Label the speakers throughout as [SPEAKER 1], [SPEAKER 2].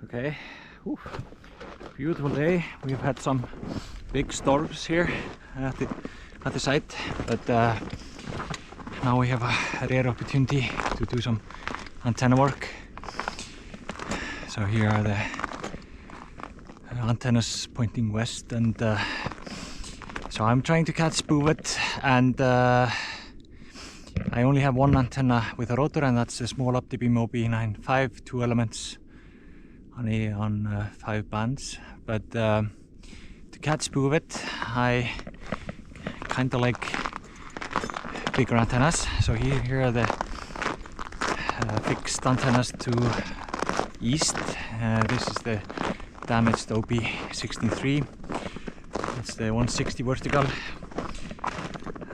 [SPEAKER 1] Okay, whew. Beautiful day. We've had some big storms here at the site, but now we have a rare opportunity to do some antenna work. So here are the antennas pointing west, and so I'm trying to catch Bouvet, and I only have one antenna with a rotor, and that's a small opti-beam OB95, 2 elements on 5 bands. But to catch Bouvet, I kind of like bigger antennas. So here are the fixed antennas to east. This is the damaged OB63. It's the 160 vertical,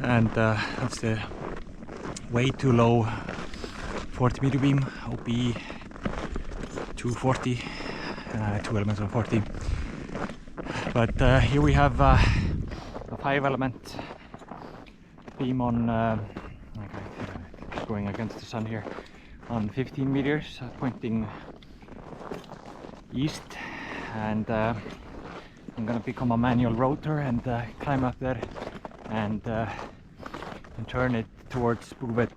[SPEAKER 1] and that's the way too low 40 meter beam OB 240, 2 elements on 40. But here we have a 5 element beam on going against the sun here on 15 meters, pointing east, and I'm gonna become a manual rotor and climb up there and turn it towards Bouvet.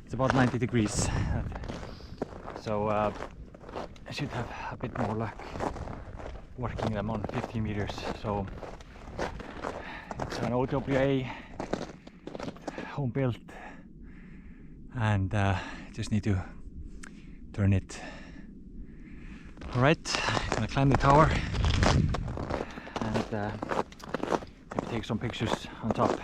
[SPEAKER 1] It's about 90 degrees. So I should have a bit more luck working them on 15 meters. So it's an OWA, home built, and just need to turn it. Alright, I'm gonna climb the tower and take some pictures on top.